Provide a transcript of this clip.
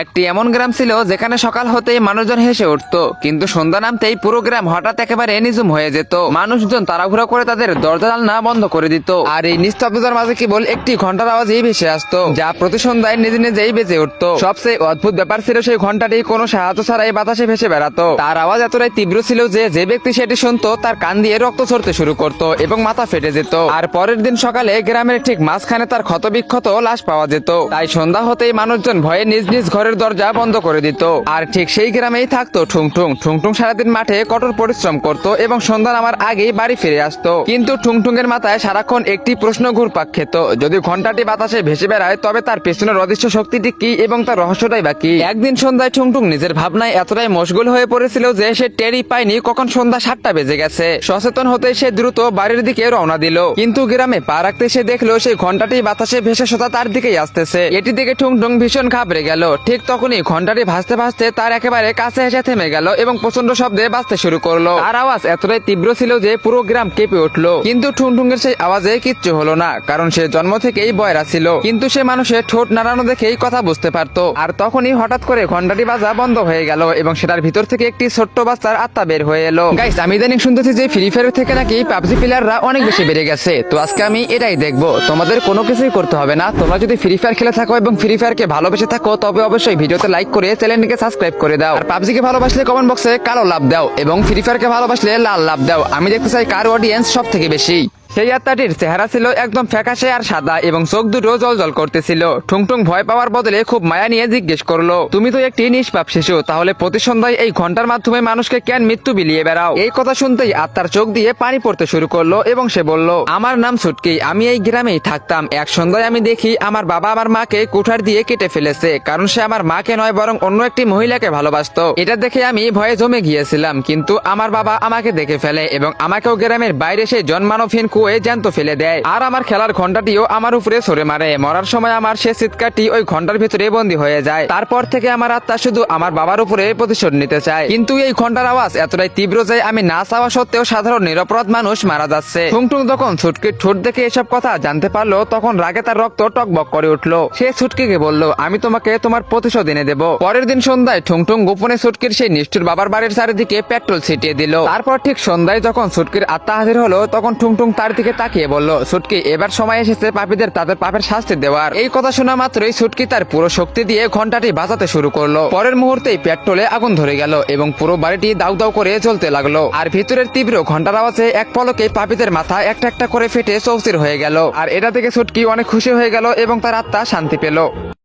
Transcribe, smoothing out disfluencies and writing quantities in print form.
একটি এমন গ্রাম ছিল যেখানে সকাল হতেই মানুষজন হেসে উঠতো, কিন্তু সন্ধ্যা নামতেই পুরো গ্রাম হঠাৎ একেবারে নিঝুম হয়ে যেত। মানুষজন তাড়াহুড়ো করে তাদের দরজা জানলা বন্ধ করে দিত, আর এই নিস্তব্ধতার মাঝে কেবল একটি ঘন্টার আওয়াজই ভেসে আসতো, যা প্রতি সন্ধ্যায় নিজে নিজেই বেজে উঠতো। সবচেয়ে অদ্ভুত ব্যাপার ছিল সেই ঘন্টাটি কোনো সাহায্য ছাড়াই বাতাসে ভেসে বেড়াতো। তার আওয়াজ এতটাই তীব্র ছিল যে যে ব্যক্তি সেটি শুনতো তার কান দিয়ে রক্ত ঝরতে শুরু করতো এবং মাথা ফেটে যেত। আর পরের দিন সকালে গ্রামের ঠিক মাঝখানে তার ক্ষতবিক্ষত লাশ পাওয়া যেত। তাই সন্ধ্যা হতেই মানুষজন ভয়ে নিজ নিজ ঘরের দরজা বন্ধ করে দিত। আর ঠিক সেই গ্রামেই থাকতো ঠুংঠুং। ঠুংঠুং সারাদিন মাঠে কঠোর পরিশ্রম করত এবং সন্ধ্যা নামার আগেই বাড়ি ফিরে আসতো। কিন্তু ঠুংঠুং এর মাথায় সারাক্ষণ একটি প্রশ্ন ঘুরপাক খেত, যদি ঘন্টাটি বাতাসে ভেসে বেড়ায় তবে তার পেছনের অদৃশ্য শক্তিটি কি এবং তার রহস্যটাই বা কি। একদিন সন্ধ্যায় ঠুংঠুং নিজের ভাবনায় এতটাই মশগুল হয়ে পড়েছিল যে সে টেরই পায়নি কখন সন্ধ্যা 7টা বেজে গেছে। সচেতন হতে সে দ্রুত বাড়ির দিকে রওনা দিল, কিন্তু গ্রামে পা রাখতে সে দেখলো সেই ঘন্টাটি বাতাসে ভেসে সোজা তার দিকেই আসতেছে। এটি দেখে ঠুংঠুং ভীষণ ঘাবড়ে গেল। ঠিক তখনই ঘন্টাটি ভাসতে ভাসতে তার একেবারে কাছে এসে থেমে গেল এবং প্রচন্ড শব্দে বাজতে শুরু করলো। তার আওয়াজ এতটাই তীব্র ছিল যে পুরো গ্রাম কেঁপে উঠলো, কিন্তু ঠুংঠুং এর সেই আওয়াজে কিচ্ছু হলো না, কারণ সে জন্ম থেকেই বয়রা ছিল। কিন্তু সে মানুষের ঠোঁট নাড়ানো দেখেই কথা বুঝতে পারতো। আর তখনই হঠাৎ করে ঘন্টাটি বাজা বন্ধ হয়ে গেল এবং সেটার ভিতর থেকে একটি ছোট্ট বাচ্চার আত্মা বের হয়ে এলো। গাইস, আমি ইদানিং শুনতেছি যে ফ্রি ফায়ার থেকে নাকি পাবজি প্লেয়াররা অনেক বেশি বেড়ে গেছে। তো আজকে আমি এটাই দেখবো। তোমাদের কোনো কিছুই করতে হবে না। তোমরা যদি ফ্রি ফায়ার খেলে থাকো এবং ফ্রি ফায়ারকে ভালোবেসে থাকো তবে অবশ্যই ভিডিওতে লাইক করে চ্যানেলটিকে সাবস্ক্রাইব করে দাও। আর পাবজিকে ভালোবাসলে কমেন্ট বক্সে কালো লাভ দাও এবং ফ্রি ফায়ারকে ভালোবাসলে লাল লাভ দাও। আমি দেখতে চাই কার অডিয়েন্স সব থেকে বেশি। সেই আত্মাটির চেহারা ছিল একদম ফ্যাকাশে আর সাদা এবং চোখ দুটো জল করতেছিল। ঠুংঠুং ভয় পাওয়ার বদলে খুব মায়া নিয়ে জিজ্ঞেস করলো, তুমি তো একটি নিষ্পাপ শিশু, তাহলে প্রতি সন্ধ্যায় এই ঘন্টার মাধ্যমে মানুষকে কেন মৃত্যু বিলিয়ে বেড়াও? এই কথা শুনতেই আত্মার চোখ দিয়ে পানি পড়তে শুরু করলো এবং সে বলল, আমার নাম ছুটকি, আমি এই গ্রামেই থাকতাম। এক সন্ধ্যায় আমি দেখি আমার বাবা আমার মাকে কুঠার দিয়ে কেটে ফেলেছে, কারণ সে আমার মাকে নয় বরং অন্য একটি মহিলাকে ভালোবাসতো। এটা দেখে আমি ভয়ে জমে গিয়েছিলাম, কিন্তু আমার বাবা আমাকে দেখে ফেলে এবং আমাকেও গ্রামের বাইরে সেই জন্মানবহীন কুয়ে জ্যান্ত ফেলে দেয়। আর আমার খেলার ঘন্টাটিও আমার উপরে সরে মারে। মরার সময় আমার সে চিৎকারটি ওই ঘন্টার ভিতরে বন্দী হয়ে যায়। তারপর থেকে আমার আত্মা শুধু আমার বাবার উপরে প্রতিশোধ নিতে চায়। কিন্তু এই ঘন্টার আওয়াজ এতটাই তীব্র যে আমি না চাওয়া সত্ত্বেও সাধারণ নিরপরাধ মানুষ মারা যাচ্ছে। ঠুংঠুং যখন ছুটকির ঠোঁট দেখে এসব কথা জানতে পারলো তখন রাগে তার রক্ত টকবক করে উঠলো। সে ছুটকিকে বলল, আমি তোমাকে তোমার প্রতিশোধ এনে দেব। পরের দিন সন্ধ্যায় ঠুংঠুং গোপনে ছুটকির সেই নিষ্ঠুর বাবার বাড়ির চারিদিকে পেট্রোল ছিটিয়ে দিল। তারপর ঠিক সন্ধ্যায় যখন ছুটকির আত্মা হাজির হলো তখন ঠুংঠুং তার দিকে তাকিয়ে বলল, ছুটকি, এবার সময় এসেছে পাপীদের তাদের পাপের শাস্তি দেওয়ার। এই কথা শোনা মাত্রই ছুটকি তার পুরো শক্তি দিয়ে ঘন্টাটি বাজাতে শুরু করলো। পরের মুহূর্তেই পেট্রোলে আগুন ধরে গেল এবং পুরো বাড়িটি দাউ দাউ করে জ্বলতে লাগলো। আর ভিতরের তীব্র ঘন্টার আওয়াজে এক পলকে পাপীদের মাথা একটা একটা করে ফেটে চৌচির হয়ে গেল। আর এটা থেকে ছুটকি অনেক খুশি হয়ে গেল এবং তার আত্মা শান্তি পেল।